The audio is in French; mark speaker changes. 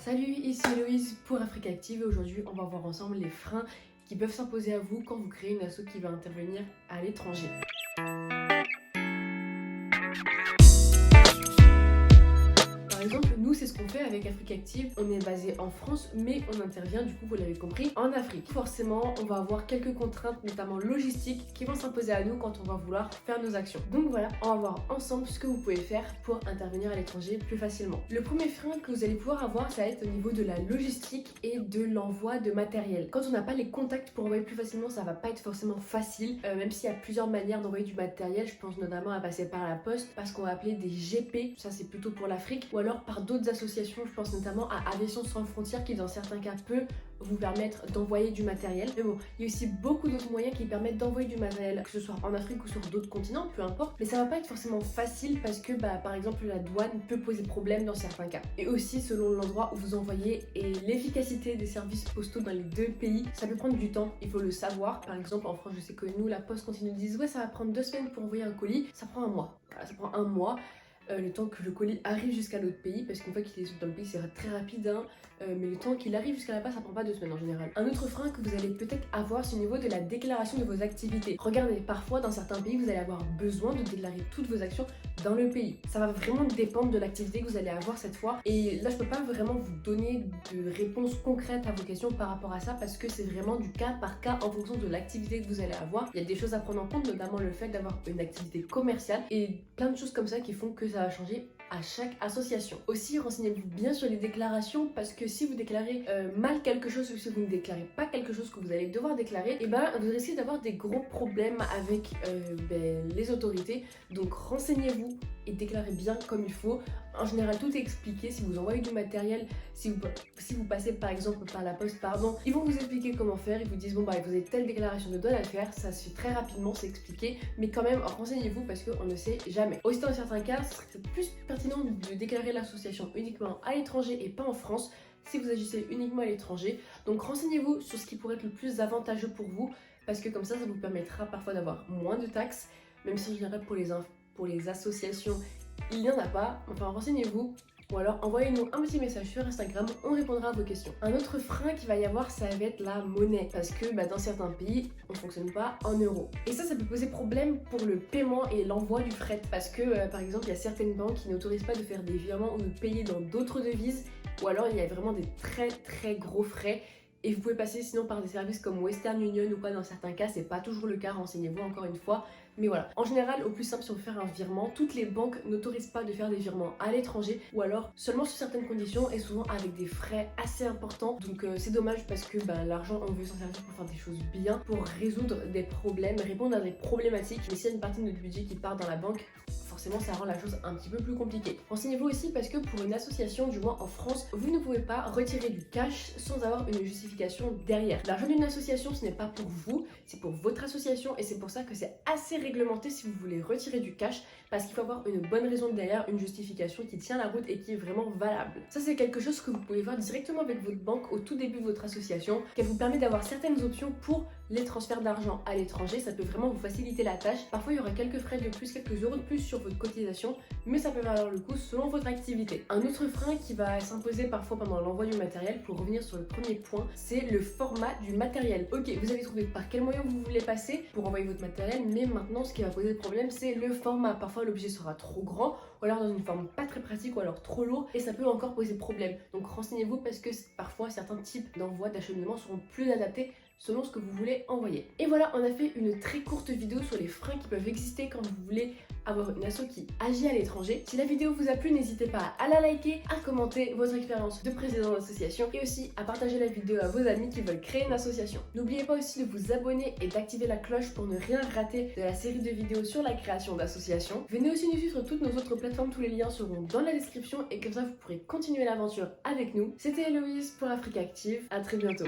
Speaker 1: Salut, ici Héloïse pour Afrique Active et aujourd'hui on va voir ensemble les freins qui peuvent s'imposer à vous quand vous créez une asso qui va intervenir à l'étranger. Par exemple, nous c'est ce qu'on fait avec Afrique Active, on est basé en France mais on intervient du coup, vous l'avez compris, en Afrique. Forcément, on va avoir quelques contraintes, notamment logistiques, qui vont s'imposer à nous quand on va vouloir faire nos actions. Donc voilà, on va voir ensemble ce que vous pouvez faire pour intervenir à l'étranger plus facilement. Le premier frein que vous allez pouvoir avoir, ça va être au niveau de la logistique et de l'envoi de matériel. Quand on n'a pas les contacts pour envoyer plus facilement, ça va pas être forcément facile, même s'il y a plusieurs manières d'envoyer du matériel. Je pense notamment à passer par la poste, parce qu'on va appeler des GP, ça c'est plutôt pour l'Afrique, ou alors par d'autres associations, je pense notamment à Aviation Sans Frontières qui dans certains cas peut vous permettre d'envoyer du matériel. Mais bon, il y a aussi beaucoup d'autres moyens qui permettent d'envoyer du matériel, que ce soit en Afrique ou sur d'autres continents, peu importe. Mais ça va pas être forcément facile parce que par exemple la douane peut poser problème dans certains cas. Et aussi selon l'endroit où vous envoyez et l'efficacité des services postaux dans les deux pays, ça peut prendre du temps, il faut le savoir. Par exemple en France, je sais que nous, la Poste, quand ils nous disent ouais ça va prendre 2 semaines pour envoyer un colis, ça prend un mois. Voilà, ça prend un mois. Le temps que le colis arrive jusqu'à l'autre pays, parce qu'une fois qu'il est dans le pays c'est très rapide, mais le temps qu'il arrive jusqu'à là-bas ça prend pas 2 semaines en général. Un autre frein que vous allez peut-être avoir, c'est au niveau de la déclaration de vos activités. Regardez, parfois dans certains pays vous allez avoir besoin de déclarer toutes vos actions dans le pays. Ça va vraiment dépendre de l'activité que vous allez avoir cette fois, et là je peux pas vraiment vous donner de réponse concrète à vos questions par rapport à ça, parce que c'est vraiment du cas par cas en fonction de l'activité que vous allez avoir. Il y a des choses à prendre en compte, notamment le fait d'avoir une activité commerciale et plein de choses comme ça qui font que ça va changer à chaque association. Aussi, renseignez-vous bien sur les déclarations, parce que si vous déclarez mal quelque chose ou si vous ne déclarez pas quelque chose que vous allez devoir déclarer, et vous risquez d'avoir des gros problèmes avec les autorités. Donc renseignez-vous et déclarez bien comme il faut. En général, tout est expliqué. Si vous envoyez du matériel, si vous passez par exemple par la poste, ils vont vous expliquer comment faire. Ils vous disent bon vous avez telle déclaration de douane à faire, ça se fait très rapidement, c'est expliqué, mais quand même renseignez-vous parce qu'on ne sait jamais. Aussi dans certains cas, c'est plus pertinent de déclarer l'association uniquement à l'étranger et pas en France si vous agissez uniquement à l'étranger. Donc renseignez-vous sur ce qui pourrait être le plus avantageux pour vous, parce que comme ça vous permettra parfois d'avoir moins de taxes, même si en général pour les associations il n'y en a pas. Enfin renseignez-vous, ou alors envoyez-nous un petit message sur Instagram, on répondra à vos questions. Un autre frein qu'il va y avoir, ça va être la monnaie, parce que dans certains pays on ne fonctionne pas en euros, et ça peut poser problème pour le paiement et l'envoi du fret, parce que par exemple il y a certaines banques qui n'autorisent pas de faire des virements ou de payer dans d'autres devises, ou alors il y a vraiment des très gros frais. Et vous pouvez passer sinon par des services comme Western Union ou quoi, dans certains cas c'est pas toujours le cas, renseignez-vous encore une fois. Mais voilà, en général au plus simple si on veut faire un virement, toutes les banques n'autorisent pas de faire des virements à l'étranger, ou alors seulement sous certaines conditions et souvent avec des frais assez importants. Donc c'est dommage parce que l'argent on veut s'en servir pour faire des choses bien, pour résoudre des problèmes, répondre à des problématiques. Mais s'il y a une partie de notre budget qui part dans la banque, forcément ça rend la chose un petit peu plus compliquée. Renseignez-vous aussi parce que pour une association, du moins en France, vous ne pouvez pas retirer du cash sans avoir une justification derrière. L'argent d'une association, ce n'est pas pour vous, c'est pour votre association, et c'est pour ça que c'est assez réglementé si vous voulez retirer du cash, parce qu'il faut avoir une bonne raison derrière, une justification qui tient la route et qui est vraiment valable. Ça c'est quelque chose que vous pouvez voir directement avec votre banque au tout début de votre association, qui vous permet d'avoir certaines options pour les transferts d'argent à l'étranger. Ça peut vraiment vous faciliter la tâche. Parfois il y aura quelques frais de plus, quelques euros de plus sur votre cotisation, mais ça peut valoir le coup selon votre activité. Un autre frein qui va s'imposer parfois pendant l'envoi du matériel, pour revenir sur le premier point, c'est le format du matériel. Ok, vous avez trouvé par quel moyen vous voulez passer pour envoyer votre matériel, mais maintenant ce qui va poser problème c'est le format. Parfois l'objet sera trop grand, ou alors dans une forme pas très pratique, ou alors trop lourd, et ça peut encore poser problème. Donc renseignez-vous parce que parfois certains types d'envoi d'acheminement seront plus adaptés selon ce que vous voulez envoyer. Et voilà, on a fait une très courte vidéo sur les freins qui peuvent exister quand vous voulez avoir une asso qui agit à l'étranger. Si la vidéo vous a plu, n'hésitez pas à la liker, à commenter votre expérience de président d'association et aussi à partager la vidéo à vos amis qui veulent créer une association. N'oubliez pas aussi de vous abonner et d'activer la cloche pour ne rien rater de la série de vidéos sur la création d'associations. Venez aussi nous suivre sur toutes nos autres plateformes, tous les liens seront dans la description et comme ça vous pourrez continuer l'aventure avec nous. C'était Héloïse pour Afrique Active, à très bientôt.